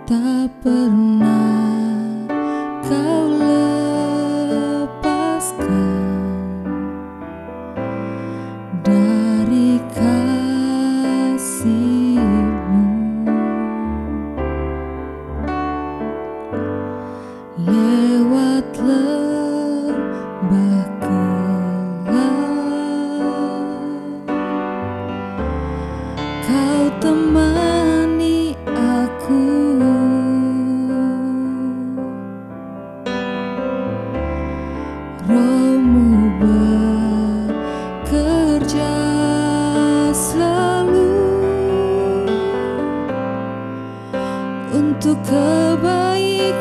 Tak pernah kau lepaskan dari kasih-Mu. Lewat lembah gelap, Kau temani aku. Roh-Mu bekerja selalu untuk kebaikanku.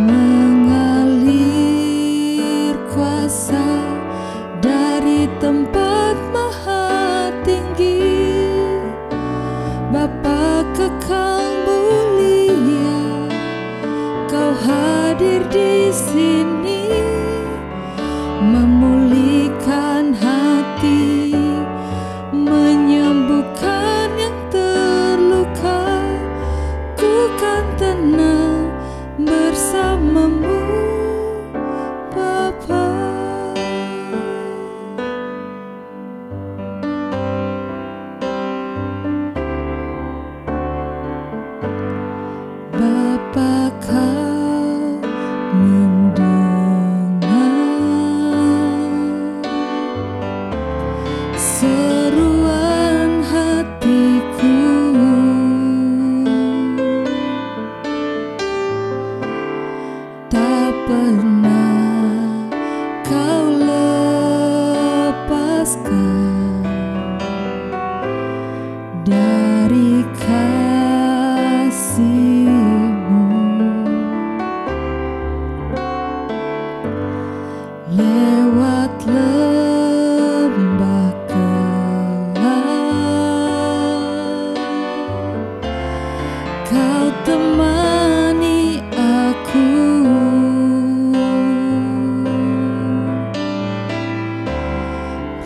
Mengalir kuasa dari tempat maha tinggi, Bapa kekal mulia, Kau hadir di sini, memulihkan hati, menyembuhkan yang terluka. Ku kan tenang bersama-Mu, Bapa. Bapa, Kau mendengar seruan hatiku. Tak pernah Kau lepaskan dari kasih-Mu. Lewat lembah gelap, Kau temani aku.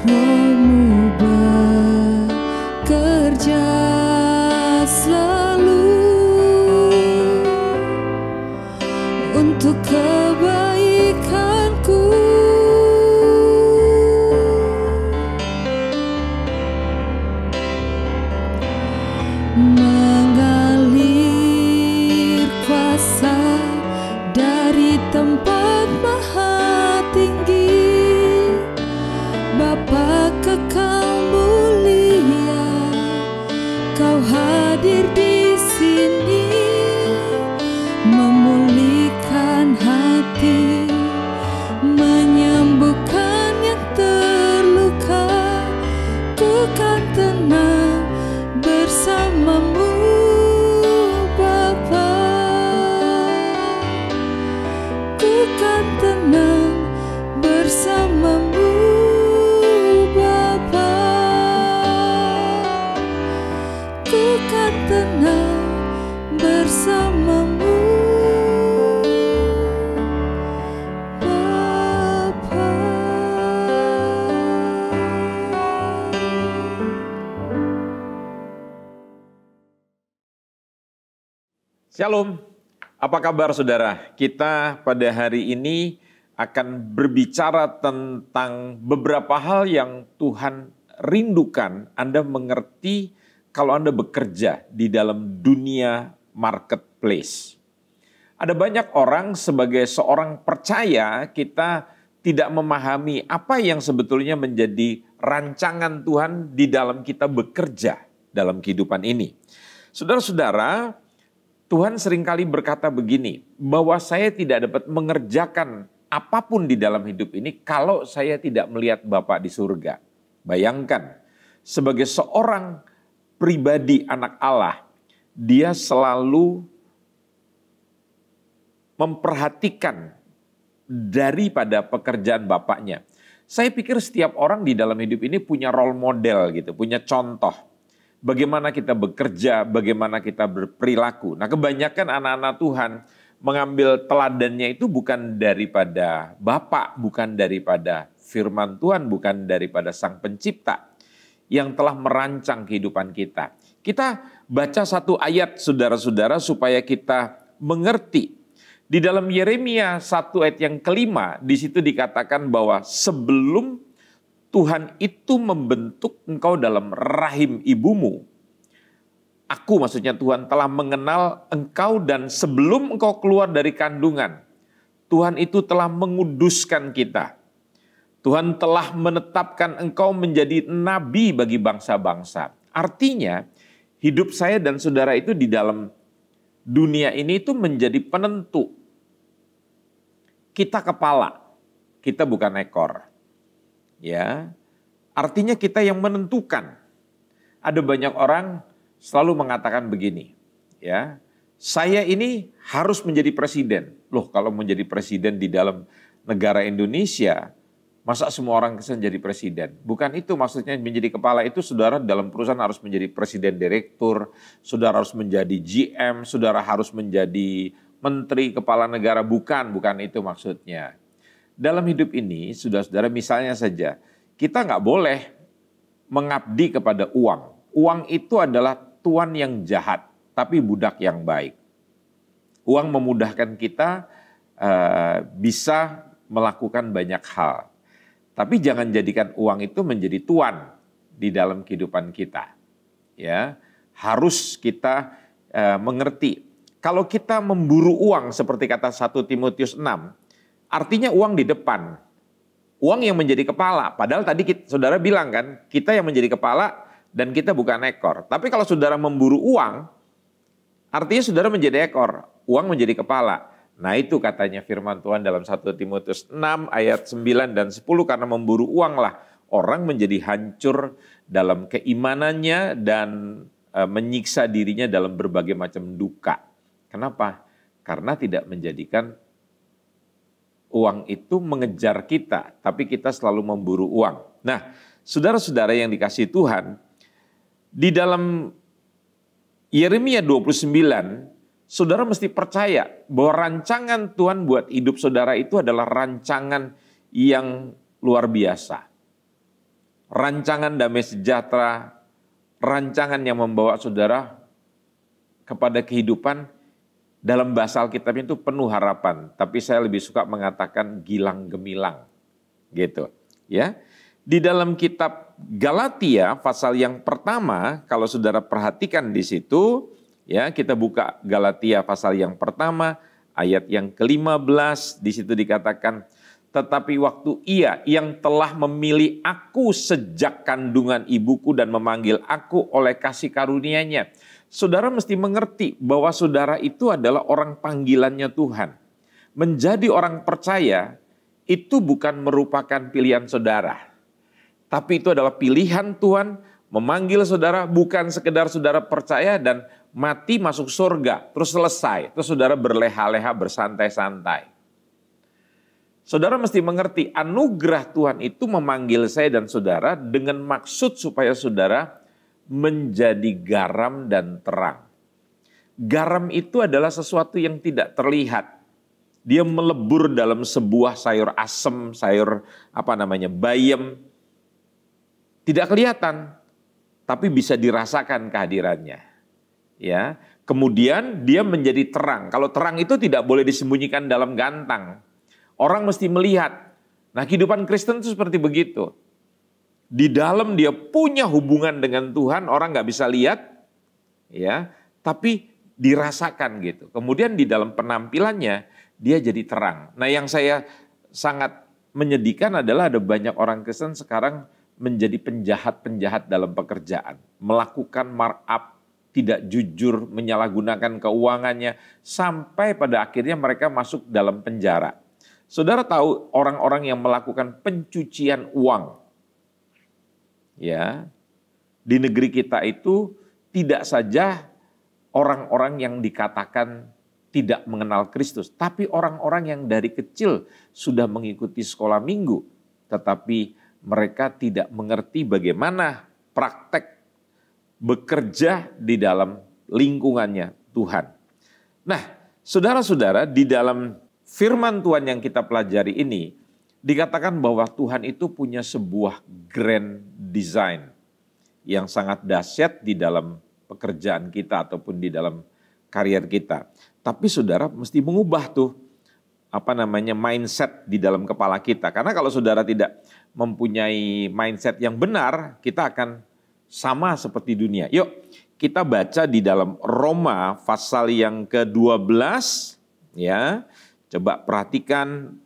Roh-Mu bekerja selalu untuk kebaikanku. Mengalir kuasa dari tempat maha tinggi, Bapa kekal mulia, Kau hadir di sini, memulihkan hati, menyembuhkan yang terluka. Ku kan tenang bersama-Mu, Bapa. Ku kan tenang bersama-Mu, Bapa. Ku kan tenang bersama-Mu, Bapa. Shalom, apa kabar saudara? Kita pada hari ini akan berbicara tentang beberapa hal yang Tuhan rindukan Anda mengerti kalau Anda bekerja di dalam dunia marketplace. Ada banyak orang sebagai seorang percaya kita tidak memahami apa yang sebetulnya menjadi rancangan Tuhan di dalam kita bekerja dalam kehidupan ini. Saudara-saudara, Tuhan seringkali berkata begini, bahwa saya tidak dapat mengerjakan apapun di dalam hidup ini kalau saya tidak melihat Bapa di surga. Bayangkan, sebagai seorang pribadi anak Allah, dia selalu memperhatikan daripada pekerjaan Bapaknya. Saya pikir setiap orang di dalam hidup ini punya role model gitu, punya contoh. Bagaimana kita bekerja, bagaimana kita berperilaku. Nah, kebanyakan anak-anak Tuhan mengambil teladannya itu bukan daripada Bapak, bukan daripada firman Tuhan, bukan daripada Sang Pencipta yang telah merancang kehidupan kita. Kita baca satu ayat saudara-saudara supaya kita mengerti. Di dalam Yeremia 1 ayat yang kelima, di situ dikatakan bahwa sebelum Tuhan itu membentuk engkau dalam rahim ibumu, aku, maksudnya Tuhan, telah mengenal engkau, dan sebelum engkau keluar dari kandungan, Tuhan itu telah menguduskan kita. Tuhan telah menetapkan engkau menjadi nabi bagi bangsa-bangsa. Artinya, hidup saya dan saudara itu di dalam dunia ini itu menjadi penentu. Kita kepala, kita bukan ekor. Ya, artinya kita yang menentukan. Ada banyak orang selalu mengatakan begini, ya, saya ini harus menjadi presiden. Loh, kalau menjadi presiden di dalam negara Indonesia, masa semua orang bisa jadi presiden? Bukan itu maksudnya menjadi kepala itu, saudara dalam perusahaan harus menjadi presiden direktur, saudara harus menjadi GM, saudara harus menjadi menteri, kepala negara. Bukan itu maksudnya. Dalam hidup ini, saudara-saudara, misalnya saja, kita nggak boleh mengabdi kepada uang. Uang itu adalah tuan yang jahat, tapi budak yang baik. Uang memudahkan kita bisa melakukan banyak hal. Tapi jangan jadikan uang itu menjadi tuan di dalam kehidupan kita. Ya, harus kita mengerti. Kalau kita memburu uang seperti kata 1 Timotius 6, artinya uang di depan. Uang yang menjadi kepala. Padahal tadi saudara bilang kan, kita yang menjadi kepala dan kita bukan ekor. Tapi kalau saudara memburu uang, artinya saudara menjadi ekor. Uang menjadi kepala. Nah itu katanya firman Tuhan dalam 1 Timotius 6 ayat 9 dan 10, karena memburu uang lah orang menjadi hancur dalam keimanannya dan menyiksa dirinya dalam berbagai macam duka. Kenapa? Karena tidak menjadikan uang itu mengejar kita, tapi kita selalu memburu uang. Nah, saudara-saudara yang dikasihi Tuhan, di dalam Yeremia 29, saudara mesti percaya bahwa rancangan Tuhan buat hidup saudara itu adalah rancangan yang luar biasa. Rancangan damai sejahtera, rancangan yang membawa saudara kepada kehidupan, dalam bahasa Alkitab itu penuh harapan. Tapi saya lebih suka mengatakan gilang gemilang. Gitu. Ya. Di dalam kitab Galatia pasal yang pertama, kalau saudara perhatikan di situ, ya, kita buka Galatia pasal yang pertama, ayat yang ke-15, di situ dikatakan, tetapi waktu Ia yang telah memilih aku sejak kandungan ibuku dan memanggil aku oleh kasih karunia-Nya. Saudara mesti mengerti bahwa saudara itu adalah orang panggilannya Tuhan. Menjadi orang percaya itu bukan merupakan pilihan saudara. Tapi itu adalah pilihan Tuhan memanggil saudara, bukan sekedar saudara percaya dan mati masuk surga, terus selesai. Terus saudara berleha-leha, bersantai-santai. Saudara mesti mengerti, anugerah Tuhan itu memanggil saya dan saudara dengan maksud supaya saudara menjadi garam dan terang. Garam itu adalah sesuatu yang tidak terlihat. Dia melebur dalam sebuah sayur asem, sayur bayam. Tidak kelihatan, tapi bisa dirasakan kehadirannya. Ya, kemudian dia menjadi terang. Kalau terang itu tidak boleh disembunyikan dalam gantang. Orang mesti melihat. Nah, kehidupan Kristen itu seperti begitu. Di dalam dia punya hubungan dengan Tuhan, orang nggak bisa lihat, ya, tapi dirasakan gitu. Kemudian di dalam penampilannya dia jadi terang. Nah, yang saya sangat menyedihkan adalah ada banyak orang Kristen sekarang menjadi penjahat-penjahat dalam pekerjaan, melakukan markup, tidak jujur, menyalahgunakan keuangannya, sampai pada akhirnya mereka masuk dalam penjara. Saudara tahu orang-orang yang melakukan pencucian uang, ya, di negeri kita itu tidak saja orang-orang yang dikatakan tidak mengenal Kristus, tapi orang-orang yang dari kecil sudah mengikuti sekolah minggu, tetapi mereka tidak mengerti bagaimana praktek bekerja di dalam lingkungannya Tuhan. Nah, saudara-saudara, di dalam firman Tuhan yang kita pelajari ini, dikatakan bahwa Tuhan itu punya sebuah grand design yang sangat dahsyat di dalam pekerjaan kita ataupun di dalam karier kita. Tapi saudara mesti mengubah tuh mindset di dalam kepala kita. Karena kalau saudara tidak mempunyai mindset yang benar, kita akan sama seperti dunia. Yuk kita baca di dalam Roma pasal yang ke-12 ya. Coba perhatikan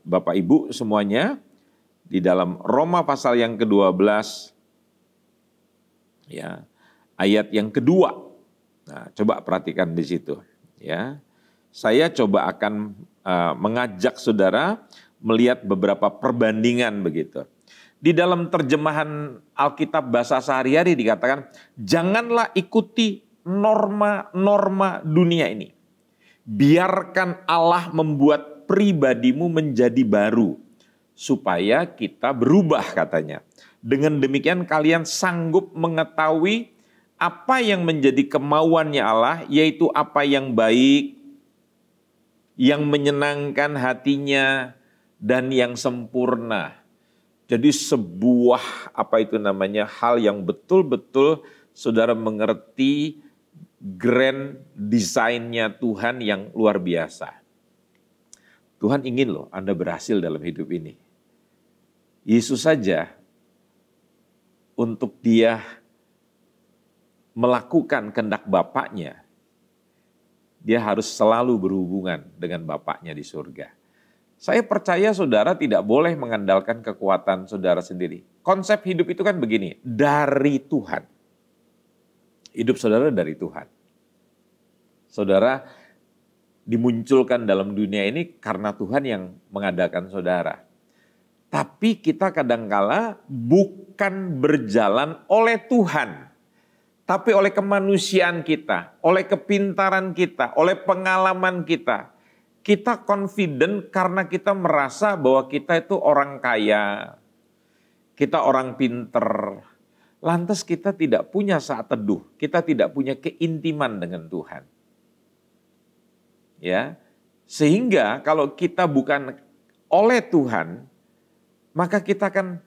Bapak Ibu semuanya di dalam Roma pasal yang ke-12 ya, ayat yang kedua. Nah, coba perhatikan di situ ya. Saya coba akan mengajak saudara melihat beberapa perbandingan begitu. Di dalam terjemahan Alkitab bahasa sehari-hari dikatakan, janganlah ikuti norma-norma dunia ini. Biarkan Allah membuat pribadimu menjadi baru, supaya kita berubah katanya. Dengan demikian kalian sanggup mengetahui apa yang menjadi kemauannya Allah, yaitu apa yang baik, yang menyenangkan hatinya, dan yang sempurna. Jadi sebuah hal yang betul-betul saudara mengerti grand desainnya Tuhan yang luar biasa. Tuhan ingin loh Anda berhasil dalam hidup ini. Yesus saja untuk dia melakukan kehendak Bapaknya, dia harus selalu berhubungan dengan Bapaknya di surga. Saya percaya saudara tidak boleh mengandalkan kekuatan saudara sendiri. Konsep hidup itu kan begini, dari Tuhan. Hidup saudara dari Tuhan. Saudara dimunculkan dalam dunia ini karena Tuhan yang mengadakan saudara. Tapi kita kadangkala bukan berjalan oleh Tuhan, tapi oleh kemanusiaan kita, oleh kepintaran kita, oleh pengalaman kita. Kita confident karena kita merasa bahwa kita itu orang kaya, kita orang pinter. Lantas kita tidak punya saat teduh, kita tidak punya keintiman dengan Tuhan. Ya, sehingga kalau kita bukan oleh Tuhan, maka kita akan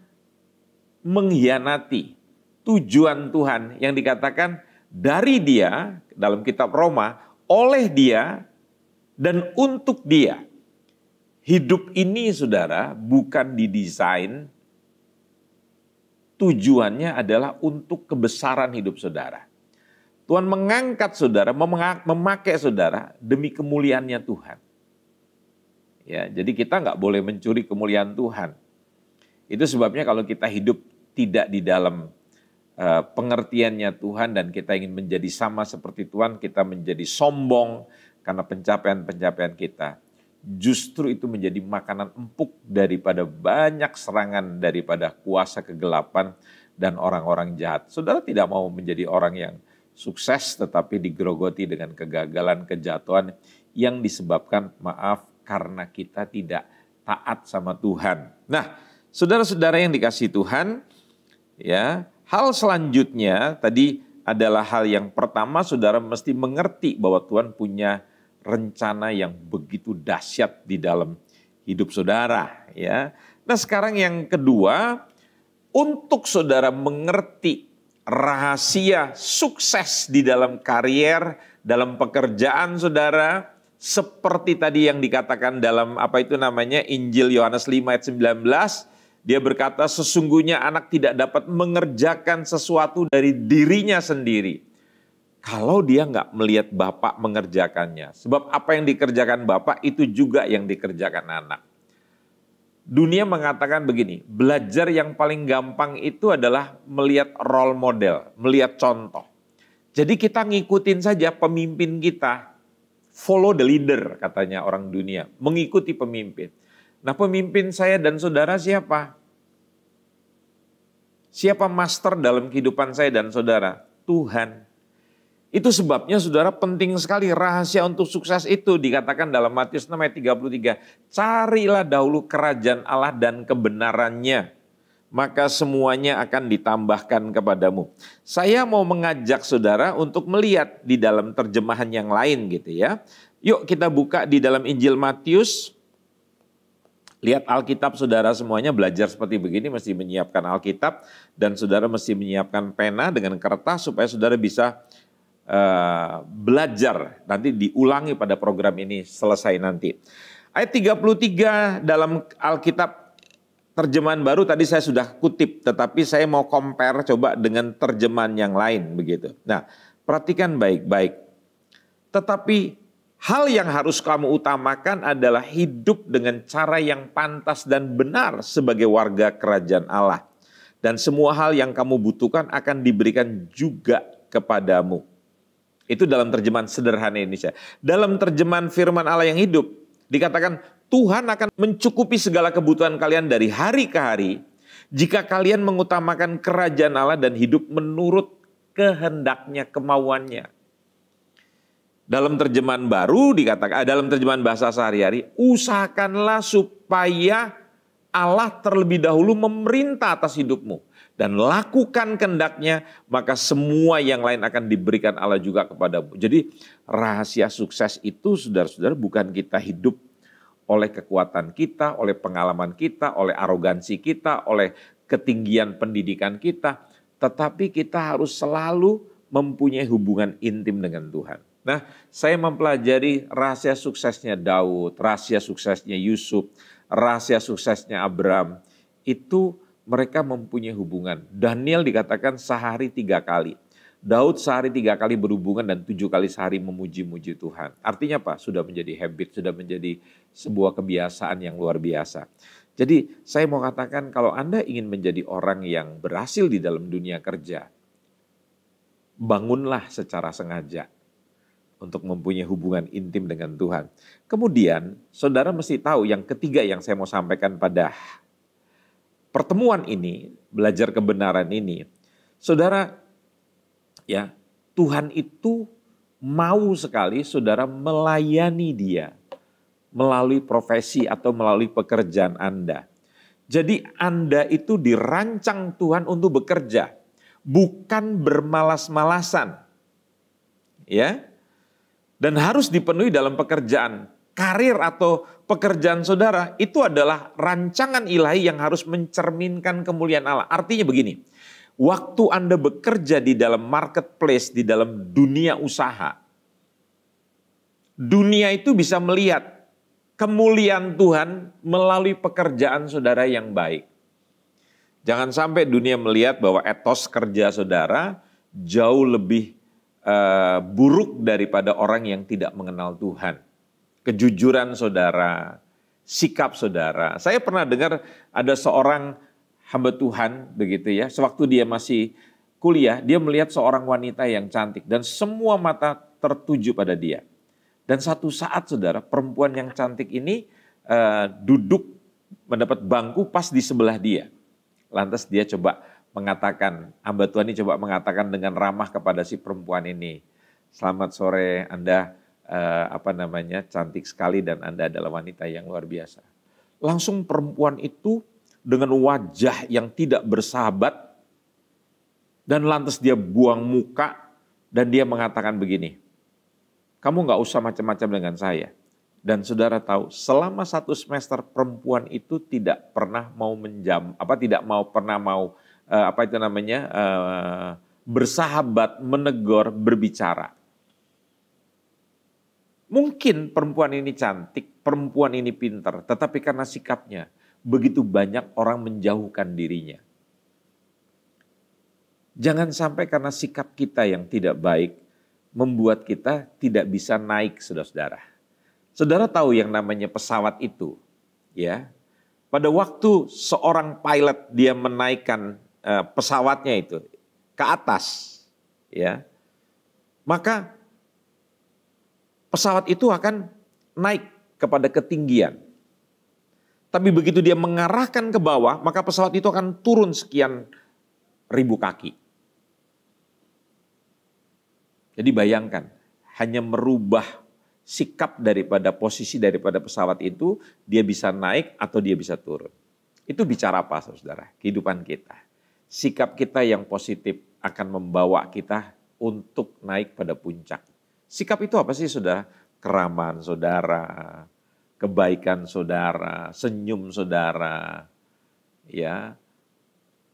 mengkhianati tujuan Tuhan yang dikatakan dari Dia dalam kitab Roma, oleh Dia dan untuk Dia. Hidup ini saudara bukan didesain, tujuannya adalah untuk kebesaran hidup saudara. Tuhan mengangkat saudara, memakai saudara demi kemuliaannya Tuhan. Ya, jadi kita nggak boleh mencuri kemuliaan Tuhan. Itu sebabnya kalau kita hidup tidak di dalam pengertiannya Tuhan dan kita ingin menjadi sama seperti Tuhan, kita menjadi sombong karena pencapaian-pencapaian kita. Justru itu menjadi makanan empuk daripada banyak serangan daripada kuasa kegelapan dan orang-orang jahat. Saudara tidak mau menjadi orang yang sukses tetapi digerogoti dengan kegagalan, kejatuhan yang disebabkan karena kita tidak taat sama Tuhan. Nah, saudara-saudara yang dikasihi Tuhan, ya, hal selanjutnya tadi adalah hal yang pertama, saudara mesti mengerti bahwa Tuhan punya rencana yang begitu dahsyat di dalam hidup saudara, ya. Nah, sekarang yang kedua, untuk saudara mengerti rahasia sukses di dalam karier, dalam pekerjaan saudara, seperti tadi yang dikatakan dalam Injil Yohanes 5 ayat 19, dia berkata sesungguhnya anak tidak dapat mengerjakan sesuatu dari dirinya sendiri kalau dia nggak melihat Bapa mengerjakannya. Sebab apa yang dikerjakan Bapa itu juga yang dikerjakan anak. Dunia mengatakan begini, belajar yang paling gampang itu adalah melihat role model, melihat contoh. Jadi kita ngikutin saja pemimpin kita, follow the leader katanya orang dunia, mengikuti pemimpin. Nah, pemimpin saya dan saudara siapa? Siapa master dalam kehidupan saya dan saudara? Tuhan. Itu sebabnya saudara penting sekali rahasia untuk sukses itu dikatakan dalam Matius 6 ayat 33. Carilah dahulu kerajaan Allah dan kebenarannya, maka semuanya akan ditambahkan kepadamu. Saya mau mengajak saudara untuk melihat di dalam terjemahan yang lain gitu ya. Yuk kita buka di dalam Injil Matius Lihat Alkitab saudara semuanya belajar seperti begini mesti menyiapkan Alkitab dan saudara mesti menyiapkan pena dengan kertas supaya saudara bisa belajar. Nanti diulangi pada program ini selesai nanti. Ayat 33 dalam Alkitab terjemahan baru tadi saya sudah kutip, tetapi saya mau compare coba dengan terjemahan yang lain begitu. Nah, perhatikan baik-baik. Tetapi hal yang harus kamu utamakan adalah hidup dengan cara yang pantas dan benar sebagai warga kerajaan Allah. Dan semua hal yang kamu butuhkan akan diberikan juga kepadamu. Itu dalam terjemahan sederhana Indonesia. Dalam terjemahan firman Allah yang hidup, dikatakan Tuhan akan mencukupi segala kebutuhan kalian dari hari ke hari, jika kalian mengutamakan kerajaan Allah dan hidup menurut kehendaknya, kemauannya. Dalam terjemahan baru dikatakan, dalam terjemahan bahasa sehari-hari, usahakanlah supaya Allah terlebih dahulu memerintah atas hidupmu. Dan lakukan kehendaknya, maka semua yang lain akan diberikan Allah juga kepadamu. Jadi rahasia sukses itu saudara-saudara bukan kita hidup oleh kekuatan kita, oleh pengalaman kita, oleh arogansi kita, oleh ketinggian pendidikan kita. Tetapi kita harus selalu mempunyai hubungan intim dengan Tuhan. Nah, saya mempelajari rahasia suksesnya Daud, rahasia suksesnya Yusuf, rahasia suksesnya Abraham. Itu mereka mempunyai hubungan. Daniel dikatakan sehari 3 kali. Daud sehari 3 kali berhubungan dan 7 kali sehari memuji-muji Tuhan. Artinya apa? Sudah menjadi habit, sudah menjadi sebuah kebiasaan yang luar biasa. Jadi saya mau katakan kalau Anda ingin menjadi orang yang berhasil di dalam dunia kerja, bangunlah secara sengaja untuk mempunyai hubungan intim dengan Tuhan. Kemudian saudara mesti tahu yang ketiga yang saya mau sampaikan pada pertemuan ini, belajar kebenaran ini. Saudara, ya, Tuhan itu mau sekali saudara melayani Dia melalui profesi atau melalui pekerjaan Anda. Jadi Anda itu dirancang Tuhan untuk bekerja, bukan bermalas-malasan. Ya. Dan harus dipenuhi dalam pekerjaan. Karir atau pekerjaan saudara itu adalah rancangan ilahi yang harus mencerminkan kemuliaan Allah. Artinya begini, waktu Anda bekerja di dalam marketplace, di dalam dunia usaha, dunia itu bisa melihat kemuliaan Tuhan melalui pekerjaan saudara yang baik. Jangan sampai dunia melihat bahwa etos kerja saudara jauh lebih buruk daripada orang yang tidak mengenal Tuhan. Kejujuran saudara, sikap saudara. Saya pernah dengar ada seorang hamba Tuhan begitu ya, sewaktu dia masih kuliah, dia melihat seorang wanita yang cantik dan semua mata tertuju pada dia. Dan satu saat saudara, perempuan yang cantik ini duduk mendapat bangku pas di sebelah dia. Lantas dia coba mengatakan, hamba Tuhan ini coba mengatakan dengan ramah kepada si perempuan ini, selamat sore, Anda cantik sekali dan Anda adalah wanita yang luar biasa. Langsung perempuan itu dengan wajah yang tidak bersahabat dan lantas dia buang muka dan dia mengatakan begini, kamu gak usah macam-macam dengan saya. Dan saudara tahu, selama 1 semester perempuan itu tidak pernah mau bersahabat, menegur, berbicara. Mungkin perempuan ini cantik, perempuan ini pintar, tetapi karena sikapnya begitu banyak orang menjauhkan dirinya. Jangan sampai karena sikap kita yang tidak baik membuat kita tidak bisa naik, saudara-saudara. Saudara tahu yang namanya pesawat itu, ya. Pada waktu seorang pilot dia menaikkan pesawatnya itu ke atas, ya, maka pesawat itu akan naik kepada ketinggian. Tapi begitu dia mengarahkan ke bawah, maka pesawat itu akan turun sekian ribu kaki. Jadi bayangkan, hanya merubah sikap daripada posisi daripada pesawat itu, dia bisa naik atau dia bisa turun. Itu bicara apa, saudara? Kehidupan kita. Sikap kita yang positif akan membawa kita untuk naik pada puncak. Sikap itu apa sih, saudara? Keramahan saudara, kebaikan saudara, senyum saudara, ya.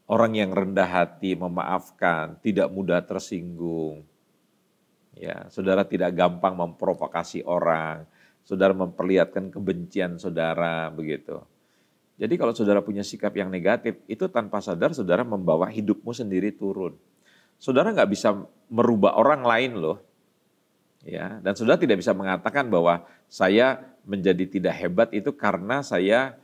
Orang yang rendah hati, memaafkan, tidak mudah tersinggung. Ya, saudara tidak gampang memprovokasi orang, saudara memperlihatkan kebencian saudara, begitu. Jadi kalau saudara punya sikap yang negatif, itu tanpa sadar saudara membawa hidupmu sendiri turun. Saudara nggak bisa merubah orang lain loh. Ya, dan saudara tidak bisa mengatakan bahwa saya menjadi tidak hebat itu karena saya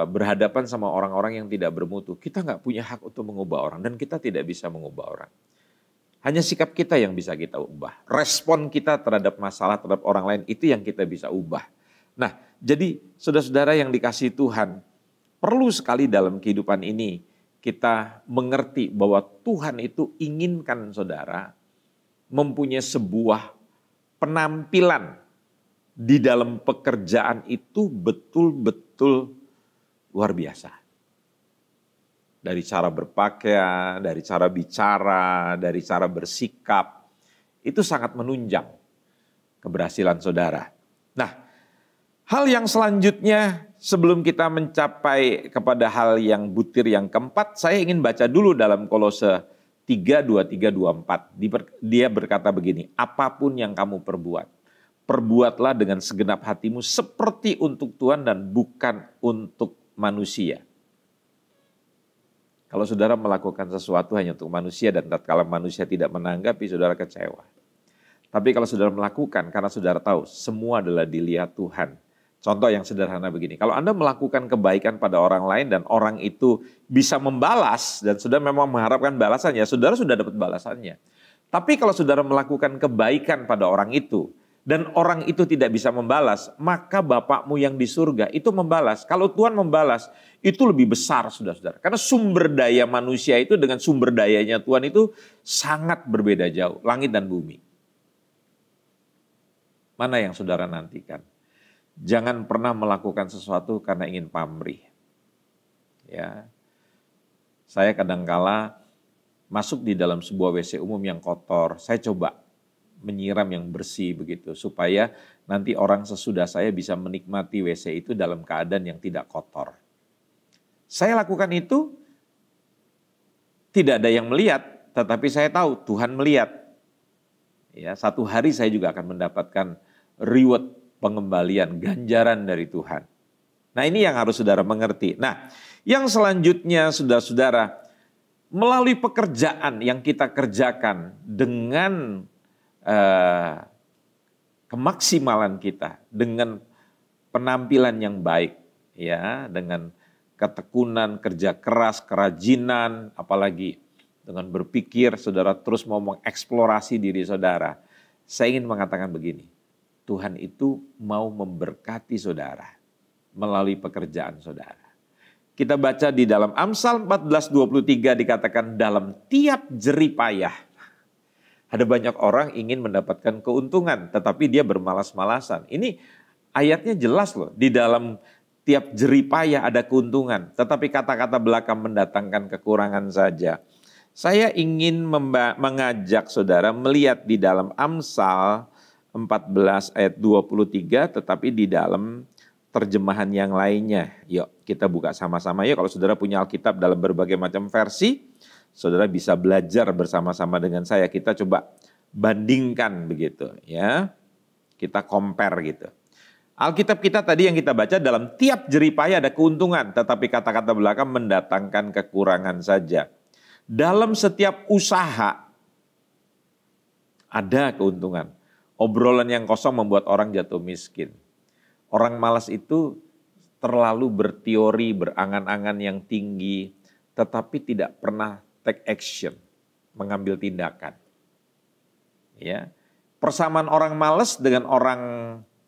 berhadapan sama orang-orang yang tidak bermutu. Kita nggak punya hak untuk mengubah orang dan kita tidak bisa mengubah orang. Hanya sikap kita yang bisa kita ubah. Respon kita terhadap masalah, terhadap orang lain itu yang kita bisa ubah. Nah, jadi saudara-saudara yang dikasihi Tuhan, perlu sekali dalam kehidupan ini kita mengerti bahwa Tuhan itu inginkan saudara mempunyai sebuah penampilan di dalam pekerjaan itu betul-betul luar biasa. Dari cara berpakaian, dari cara bicara, dari cara bersikap, itu sangat menunjang keberhasilan saudara. Nah, hal yang selanjutnya sebelum kita mencapai kepada hal yang butir yang keempat, saya ingin baca dulu dalam Kolose 3:23-24. Dia berkata begini, apapun yang kamu perbuat, perbuatlah dengan segenap hatimu seperti untuk Tuhan dan bukan untuk manusia. Kalau saudara melakukan sesuatu hanya untuk manusia dan tatkala manusia tidak menanggapi, saudara kecewa. Tapi kalau saudara melakukan karena saudara tahu semua adalah dilihat Tuhan. Contoh yang sederhana begini, kalau Anda melakukan kebaikan pada orang lain dan orang itu bisa membalas dan saudara memang mengharapkan balasannya, saudara sudah dapat balasannya. Tapi kalau saudara melakukan kebaikan pada orang itu, dan orang itu tidak bisa membalas, maka Bapakmu yang di surga itu membalas. Kalau Tuhan membalas, itu lebih besar saudara-saudara. Karena sumber daya manusia itu dengan sumber dayanya Tuhan itu sangat berbeda jauh. Langit dan bumi. Mana yang saudara nantikan? Jangan pernah melakukan sesuatu karena ingin pamrih. Ya, saya kadangkala masuk di dalam sebuah WC umum yang kotor, saya coba menyiram yang bersih begitu supaya nanti orang sesudah saya bisa menikmati WC itu dalam keadaan yang tidak kotor. Saya lakukan itu tidak ada yang melihat, tetapi saya tahu Tuhan melihat. Ya, satu hari saya juga akan mendapatkan reward, pengembalian, ganjaran dari Tuhan. Nah, ini yang harus saudara mengerti. Nah, yang selanjutnya saudara-saudara, melalui pekerjaan yang kita kerjakan dengan kemaksimalan kita, dengan penampilan yang baik, ya, dengan ketekunan, kerja keras, kerajinan, apalagi dengan berpikir saudara terus mau mengeksplorasi diri saudara. Saya ingin mengatakan begini, Tuhan itu mau memberkati saudara melalui pekerjaan saudara. Kita baca di dalam Amsal 14:23 dikatakan dalam tiap jerih payah. Ada banyak orang ingin mendapatkan keuntungan, tetapi dia bermalas-malasan. Ini ayatnya jelas loh, di dalam tiap jerih payah ada keuntungan, tetapi kata-kata belakang mendatangkan kekurangan saja. Saya ingin mengajak saudara melihat di dalam Amsal 14 ayat 23, tetapi di dalam terjemahan yang lainnya. Yuk kita buka sama-sama yuk, kalau saudara punya Alkitab dalam berbagai macam versi, saudara bisa belajar bersama-sama dengan saya. Kita coba bandingkan begitu ya. Kita compare gitu. Alkitab kita tadi yang kita baca dalam tiap jerih payah ada keuntungan, tetapi kata-kata belakang mendatangkan kekurangan saja. Dalam setiap usaha ada keuntungan. Obrolan yang kosong membuat orang jatuh miskin. Orang malas itu terlalu berteori, berangan-angan yang tinggi, tetapi tidak pernah take action, mengambil tindakan. Ya, persamaan orang malas dengan orang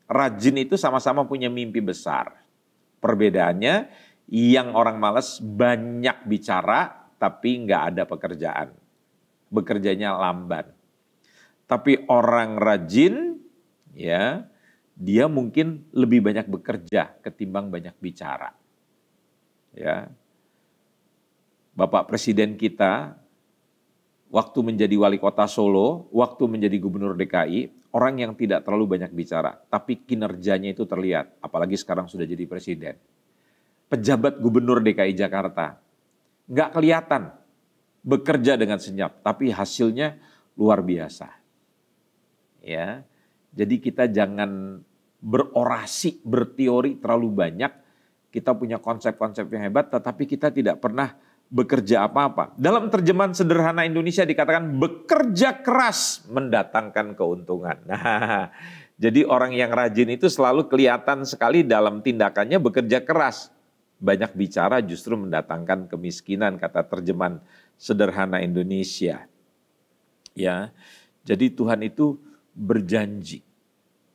rajin itu sama-sama punya mimpi besar. Perbedaannya, yang orang malas banyak bicara, tapi nggak ada pekerjaan. Bekerjanya lamban. Tapi orang rajin, ya, dia mungkin lebih banyak bekerja ketimbang banyak bicara. Ya. Bapak Presiden kita waktu menjadi wali kota Solo, waktu menjadi gubernur DKI, orang yang tidak terlalu banyak bicara, tapi kinerjanya itu terlihat, apalagi sekarang sudah jadi presiden. Pejabat gubernur DKI Jakarta, nggak kelihatan, bekerja dengan senyap, tapi hasilnya luar biasa. Ya, jadi kita jangan berorasi, berteori terlalu banyak. Kita punya konsep-konsep yang hebat, tetapi kita tidak pernah bekerja apa-apa. Dalam terjemahan sederhana Indonesia dikatakan bekerja keras mendatangkan keuntungan. Nah, jadi orang yang rajin itu selalu kelihatan sekali dalam tindakannya bekerja keras. Banyak bicara justru mendatangkan kemiskinan, kata terjemahan sederhana Indonesia. Ya, jadi Tuhan itu berjanji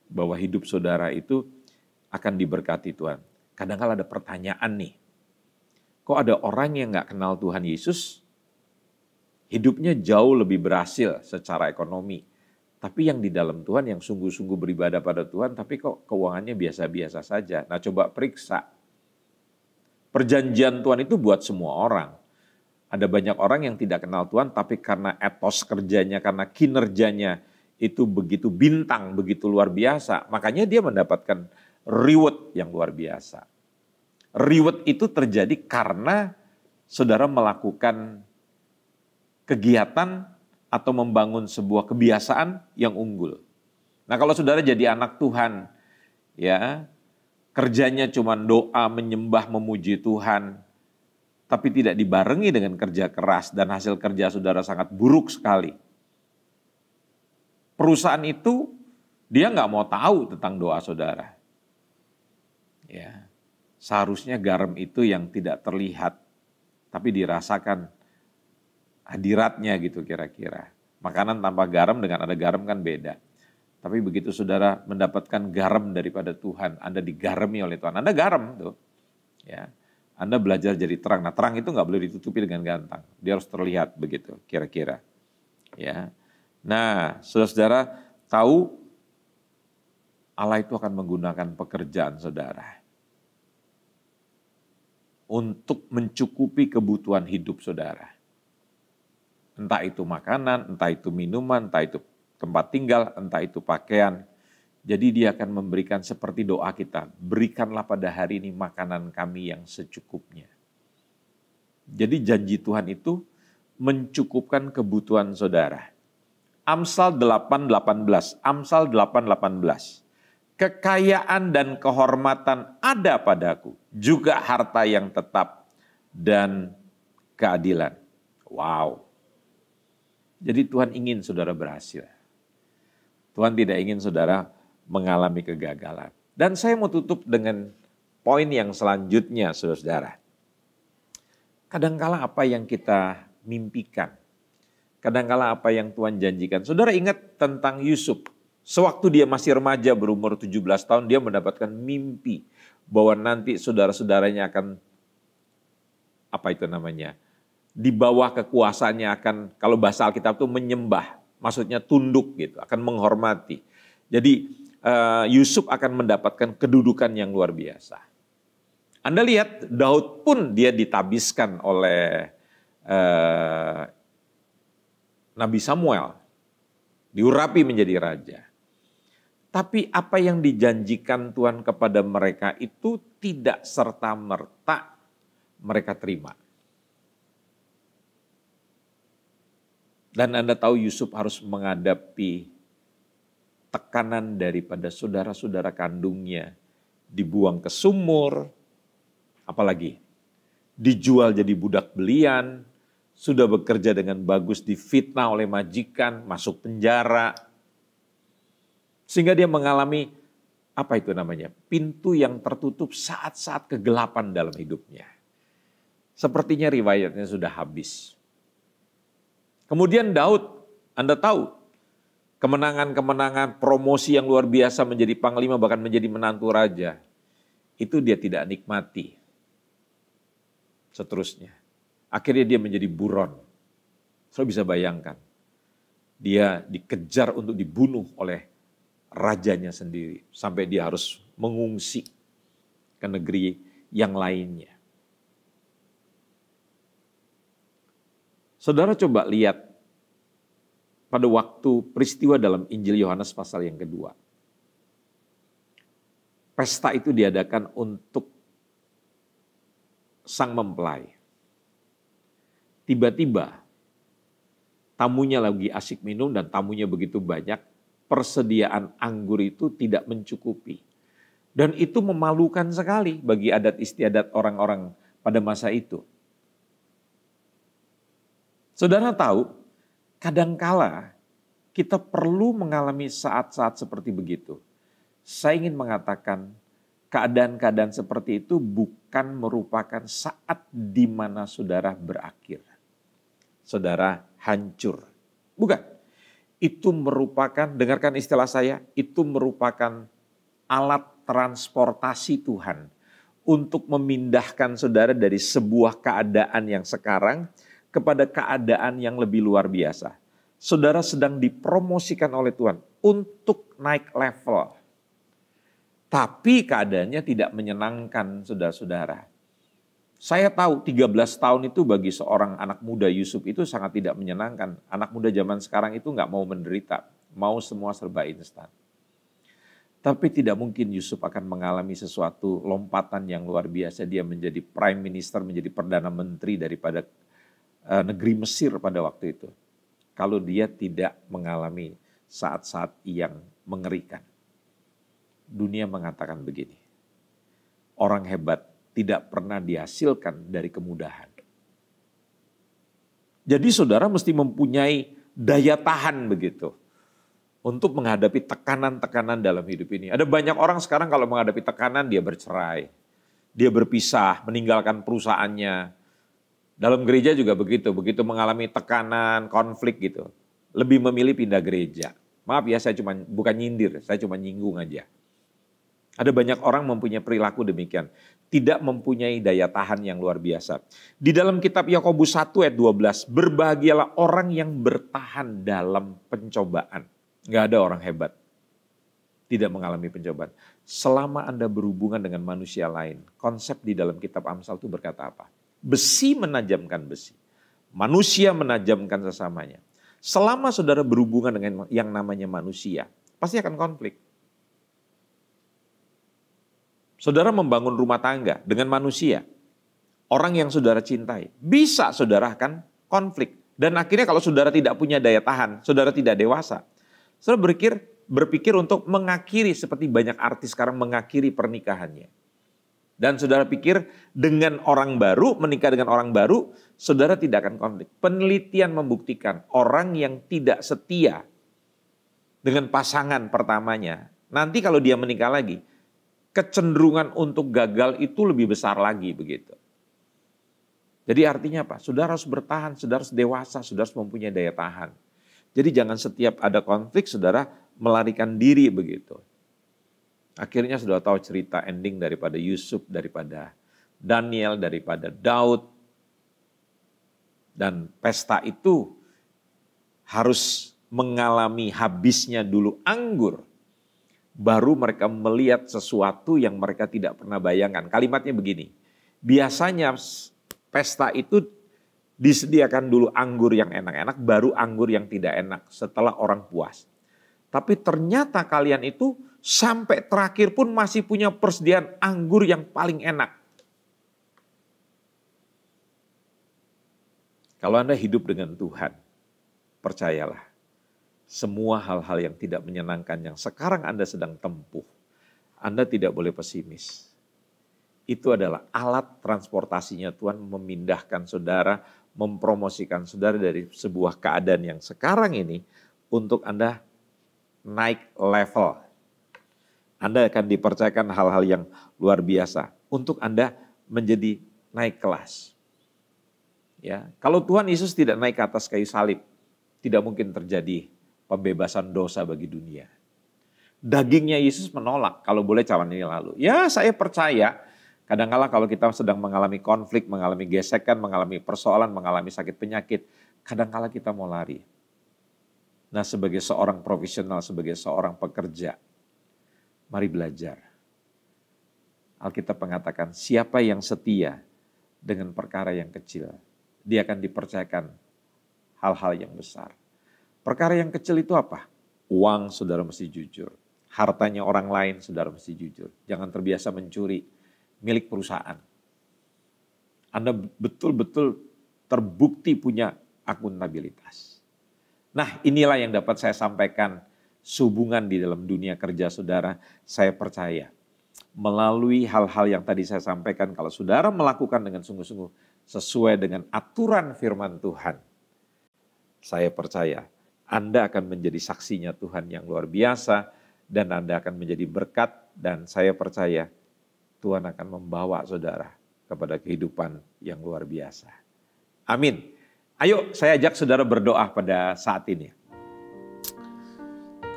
bahwa hidup saudara itu akan diberkati Tuhan. Kadang-kadang ada pertanyaan nih, kok ada orang yang nggak kenal Tuhan Yesus, hidupnya jauh lebih berhasil secara ekonomi, tapi yang di dalam Tuhan, yang sungguh-sungguh beribadah pada Tuhan, tapi kok keuangannya biasa-biasa saja. Nah, coba periksa. Perjanjian Tuhan itu buat semua orang. Ada banyak orang yang tidak kenal Tuhan, tapi karena etos kerjanya, karena kinerjanya itu begitu bintang, begitu luar biasa, makanya dia mendapatkan reward yang luar biasa. Reward itu terjadi karena saudara melakukan kegiatan atau membangun sebuah kebiasaan yang unggul. Nah, kalau saudara jadi anak Tuhan, ya, kerjanya cuma doa, menyembah, memuji Tuhan, tapi tidak dibarengi dengan kerja keras dan hasil kerja saudara sangat buruk sekali. Perusahaan itu dia nggak mau tahu tentang doa saudara. Ya, seharusnya garam itu yang tidak terlihat, tapi dirasakan hadiratnya gitu kira-kira. Makanan tanpa garam dengan ada garam kan beda. Tapi begitu saudara mendapatkan garam daripada Tuhan, Anda digarami oleh Tuhan. Anda garam tuh, ya. Anda belajar jadi terang. Nah, terang itu nggak boleh ditutupi dengan gantang. Dia harus terlihat begitu kira-kira. Ya. Nah, saudara-saudara tahu Allah itu akan menggunakan pekerjaan saudara untuk mencukupi kebutuhan hidup saudara. Entah itu makanan, entah itu minuman, entah itu tempat tinggal, entah itu pakaian. Jadi dia akan memberikan seperti doa kita, berikanlah pada hari ini makanan kami yang secukupnya. Jadi janji Tuhan itu mencukupkan kebutuhan saudara. Amsal 8:18, Amsal 8:18. Kekayaan dan kehormatan ada padaku, juga harta yang tetap dan keadilan. Wow. Jadi Tuhan ingin saudara berhasil. Tuhan tidak ingin saudara mengalami kegagalan. Dan saya mau tutup dengan poin yang selanjutnya, saudara-saudara. Kadangkala apa yang kita mimpikan, kadangkala apa yang Tuhan janjikan. Saudara ingat tentang Yusuf. Sewaktu dia masih remaja berumur 17 tahun, dia mendapatkan mimpi bahwa nanti saudara-saudaranya akan, di bawah kekuasaannya akan, kalau bahasa Alkitab itu menyembah, maksudnya tunduk gitu, akan menghormati. Jadi Yusuf akan mendapatkan kedudukan yang luar biasa. Anda lihat Daud pun dia ditabiskan oleh Nabi Samuel, diurapi menjadi raja. Tapi apa yang dijanjikan Tuhan kepada mereka itu tidak serta-merta mereka terima. Dan Anda tahu Yusuf harus menghadapi tekanan daripada saudara-saudara kandungnya, dibuang ke sumur, apalagi dijual jadi budak belian, sudah bekerja dengan bagus difitnah oleh majikan, masuk penjara. Sehingga dia mengalami pintu yang tertutup saat-saat kegelapan dalam hidupnya. Sepertinya riwayatnya sudah habis. Kemudian Daud, Anda tahu, kemenangan-kemenangan, promosi yang luar biasa menjadi panglima, bahkan menjadi menantu raja. Itu dia tidak nikmati. Seterusnya. Akhirnya dia menjadi buron. Saudara bisa bayangkan. Dia dikejar untuk dibunuh oleh rajanya sendiri. Sampai dia harus mengungsi ke negeri yang lainnya. Saudara coba lihat pada waktu peristiwa dalam Injil Yohanes pasal yang kedua. Pesta itu diadakan untuk sang mempelai. Tiba-tiba tamunya lagi asik minum dan tamunya begitu banyak, persediaan anggur itu tidak mencukupi. Dan itu memalukan sekali bagi adat istiadat orang-orang pada masa itu. Saudara tahu, kadangkala kita perlu mengalami saat-saat seperti begitu. Saya ingin mengatakan keadaan-keadaan seperti itu bukan merupakan saat di mana saudara berakhir. Saudara hancur. Bukan. Itu merupakan, dengarkan istilah saya, itu merupakan alat transportasi Tuhan untuk memindahkan saudara dari sebuah keadaan yang sekarang kepada keadaan yang lebih luar biasa. Saudara sedang dipromosikan oleh Tuhan untuk naik level. Tapi keadaannya tidak menyenangkan saudara-saudara. Saya tahu 13 tahun itu bagi seorang anak muda Yusuf itu sangat tidak menyenangkan. Anak muda zaman sekarang itu nggak mau menderita, mau semua serba instan. Tapi tidak mungkin Yusuf akan mengalami sesuatu lompatan yang luar biasa. Dia menjadi prime minister, menjadi perdana menteri daripada negeri Mesir pada waktu itu. Kalau dia tidak mengalami saat-saat yang mengerikan. Dunia mengatakan begini, orang hebat tidak pernah dihasilkan dari kemudahan. Jadi saudara mesti mempunyai daya tahan begitu untuk menghadapi tekanan-tekanan dalam hidup ini. Ada banyak orang sekarang kalau menghadapi tekanan dia bercerai, dia berpisah, meninggalkan perusahaannya. Dalam gereja juga begitu mengalami tekanan, konflik gitu. Lebih memilih pindah gereja. Maaf ya, saya bukan nyindir, saya cuma nyinggung aja. Ada banyak orang mempunyai perilaku demikian. Tidak mempunyai daya tahan yang luar biasa. Di dalam kitab Yakobus 1 ayat 12, berbahagialah orang yang bertahan dalam pencobaan. Nggak ada orang hebat tidak mengalami pencobaan. Selama Anda berhubungan dengan manusia lain, konsep di dalam kitab Amsal itu berkata apa? Besi menajamkan besi. Manusia menajamkan sesamanya. Selama saudara berhubungan dengan yang namanya manusia, pasti akan konflik. Saudara membangun rumah tangga dengan manusia, orang yang saudara cintai, bisa saudara akan konflik. Dan akhirnya kalau saudara tidak punya daya tahan, saudara tidak dewasa, saudara berpikir untuk mengakhiri seperti banyak artis sekarang mengakhiri pernikahannya. Dan saudara pikir dengan orang baru, menikah dengan orang baru, saudara tidak akan konflik. Penelitian membuktikan orang yang tidak setia dengan pasangan pertamanya, nanti kalau dia menikah lagi, kecenderungan untuk gagal itu lebih besar lagi begitu. Jadi artinya apa? Saudara harus bertahan, saudara harus dewasa, saudara harus mempunyai daya tahan. Jadi jangan setiap ada konflik saudara melarikan diri begitu. Akhirnya sudah tahu cerita ending daripada Yusuf, daripada Daniel, daripada Daud. Dan pesta itu harus mengalami habisnya dulu anggur. Baru mereka melihat sesuatu yang mereka tidak pernah bayangkan. Kalimatnya begini, biasanya pesta itu disediakan dulu anggur yang enak-enak, baru anggur yang tidak enak setelah orang puas. Tapi ternyata kalian itu sampai terakhir pun masih punya persediaan anggur yang paling enak. Kalau Anda hidup dengan Tuhan, percayalah, semua hal-hal yang tidak menyenangkan yang sekarang Anda sedang tempuh, Anda tidak boleh pesimis. Itu adalah alat transportasinya Tuhan memindahkan saudara, mempromosikan saudara dari sebuah keadaan yang sekarang ini untuk Anda naik level. Anda akan dipercayakan hal-hal yang luar biasa untuk Anda menjadi naik kelas. Ya, kalau Tuhan Yesus tidak naik ke atas kayu salib, tidak mungkin terjadi pembebasan dosa bagi dunia. Dagingnya Yesus menolak, kalau boleh cawan ini lalu. Ya, saya percaya kadang-kala kalau kita sedang mengalami konflik, mengalami gesekan, mengalami persoalan, mengalami sakit penyakit, kadang-kala kita mau lari. Nah, sebagai seorang profesional, sebagai seorang pekerja, mari belajar. Alkitab mengatakan, siapa yang setia dengan perkara yang kecil, dia akan dipercayakan hal-hal yang besar. Perkara yang kecil itu apa? Uang saudara mesti jujur. Hartanya orang lain saudara mesti jujur. Jangan terbiasa mencuri milik perusahaan. Anda betul-betul terbukti punya akuntabilitas. Nah, inilah yang dapat saya sampaikan sehubungan di dalam dunia kerja saudara. Saya percaya melalui hal-hal yang tadi saya sampaikan, kalau saudara melakukan dengan sungguh-sungguh sesuai dengan aturan firman Tuhan, saya percaya Anda akan menjadi saksinya Tuhan yang luar biasa dan Anda akan menjadi berkat, dan saya percaya Tuhan akan membawa saudara kepada kehidupan yang luar biasa. Amin. Ayo saya ajak saudara berdoa pada saat ini.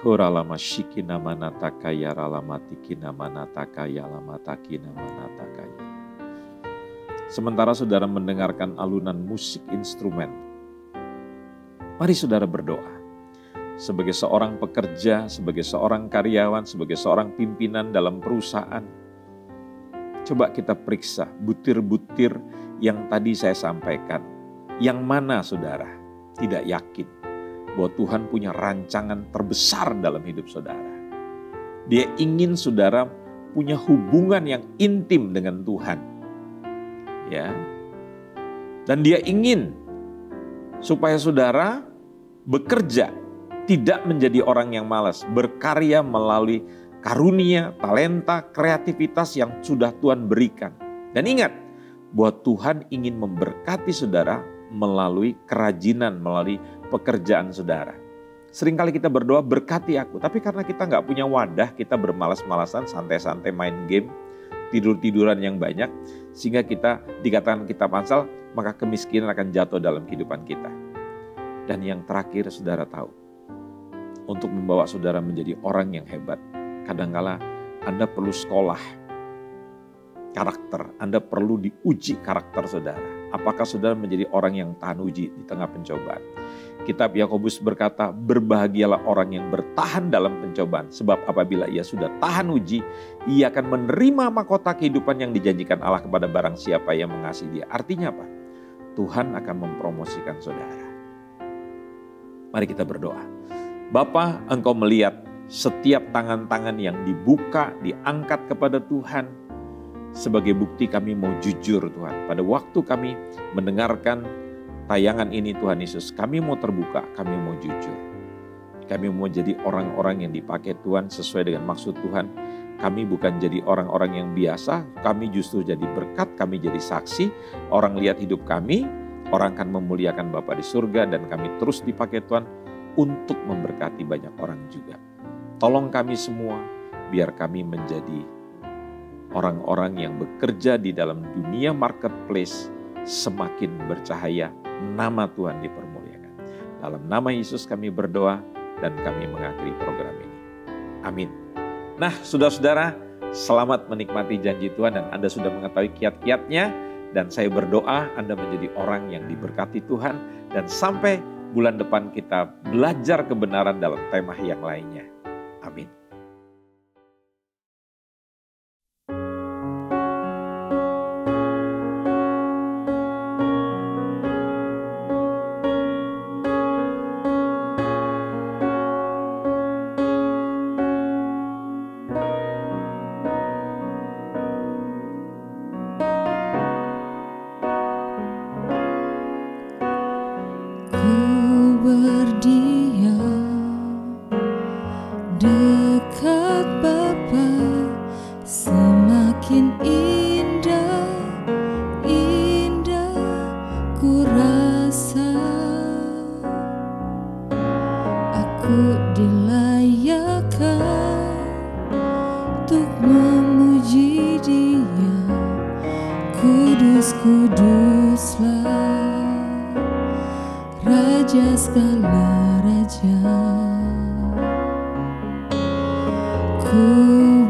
Kuralama shikina manataka yaralamatikina manataka yalamatakina manataka. Sementara saudara mendengarkan alunan musik instrumen, mari saudara berdoa. Sebagai seorang pekerja, sebagai seorang karyawan, sebagai seorang pimpinan dalam perusahaan, coba kita periksa butir-butir yang tadi saya sampaikan. Yang mana saudara tidak yakin bahwa Tuhan punya rancangan terbesar dalam hidup saudara. Dia ingin saudara punya hubungan yang intim dengan Tuhan. Ya. Dan dia ingin supaya saudara bekerja tidak menjadi orang yang malas, berkarya melalui karunia, talenta, kreativitas yang sudah Tuhan berikan. Dan ingat bahwa Tuhan ingin memberkati saudara melalui kerajinan, melalui pekerjaan saudara. Seringkali kita berdoa, berkati aku. Tapi karena kita nggak punya wadah, kita bermalas-malasan, santai-santai main game, tidur-tiduran yang banyak, sehingga kita dikatakan kita pansal, maka kemiskinan akan jatuh dalam kehidupan kita. Dan yang terakhir saudara tahu, untuk membawa saudara menjadi orang yang hebat, kadangkala Anda perlu sekolah karakter, Anda perlu diuji karakter saudara. Apakah saudara menjadi orang yang tahan uji di tengah pencobaan? Kitab Yakobus berkata, berbahagialah orang yang bertahan dalam pencobaan. Sebab apabila ia sudah tahan uji, ia akan menerima mahkota kehidupan yang dijanjikan Allah kepada barang siapa yang mengasihi dia. Artinya apa? Tuhan akan mempromosikan saudara. Mari kita berdoa. Bapa, Engkau melihat setiap tangan-tangan yang dibuka, diangkat kepada Tuhan. Sebagai bukti kami mau jujur Tuhan. Pada waktu kami mendengarkan tayangan ini Tuhan Yesus, kami mau terbuka, kami mau jujur. Kami mau jadi orang-orang yang dipakai Tuhan sesuai dengan maksud Tuhan. Kami bukan jadi orang-orang yang biasa, kami justru jadi berkat, kami jadi saksi. Orang lihat hidup kami, orang akan memuliakan Bapa di surga, dan kami terus dipakai Tuhan untuk memberkati banyak orang juga. Tolong kami semua, biar kami menjadi orang-orang yang bekerja di dalam dunia marketplace semakin bercahaya, nama Tuhan dipermuliakan. Dalam nama Yesus kami berdoa dan kami mengakhiri program ini. Amin. Nah, saudara-saudara, selamat menikmati janji Tuhan, dan Anda sudah mengetahui kiat-kiatnya, dan saya berdoa Anda menjadi orang yang diberkati Tuhan, dan sampai bulan depan kita belajar kebenaran dalam tema yang lainnya. Amin. Dekat Bapa semakin indah, indah ku rasa. Aku dilayakkan untuk memuji Dia. Kudus, kuduslah Raja segala raja. Ku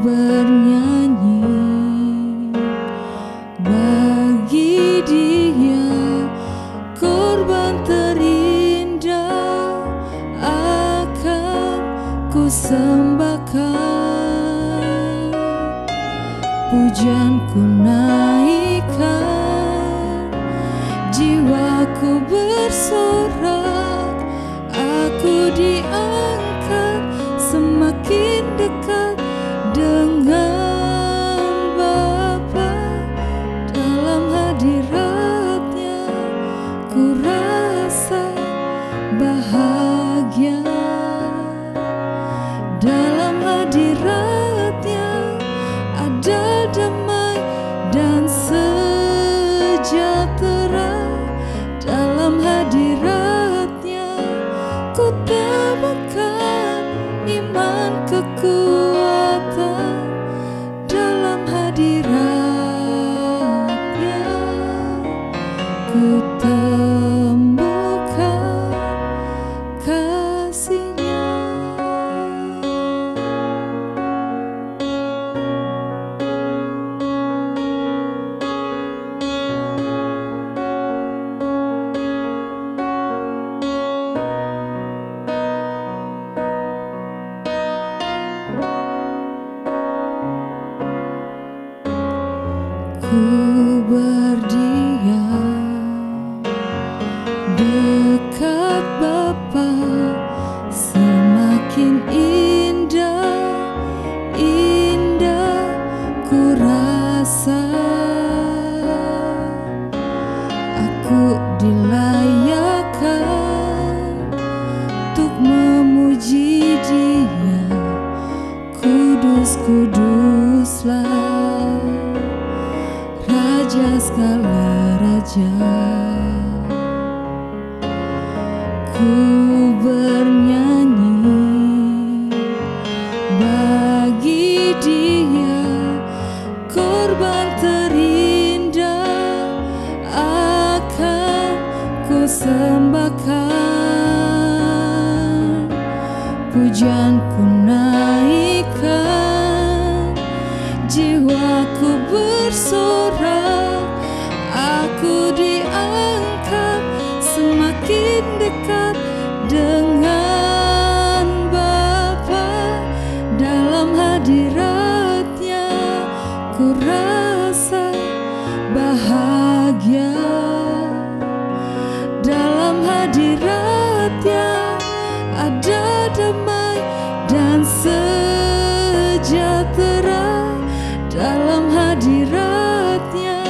bernyanyi bagi Dia, korban terindah akan ku sembahkan. Pujianku naikkan, jiwaku bersorak, aku dekat Bapa semakin indah, indah ku rasa. Aku dilayakkan untuk memuji Dia, kudus, kuduslah Raja segala raja. Ku bernyanyi bagi Dia, korban terindah akan ku sembahkan, pujian ku naikkan, jiwaku bersorak, aku diangkat semakin dekat dengan Bapa. Dalam hadirat-Nya ku rasa bahagia, dalam hadirat-Nya ada damai dan sejahtera. Dalam hadirat-Nya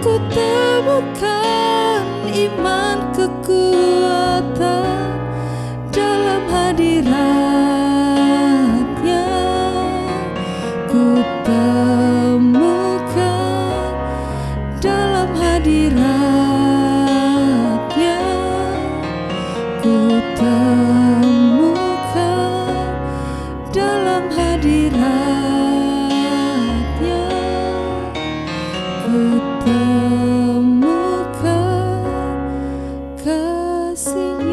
ku temukan iman, kekuatan. Dalam hadirat-Nya ku temukan, dalam hadirat-Nya ku temukan, dalam hadirat-Nya ku temukan kasih-Nya.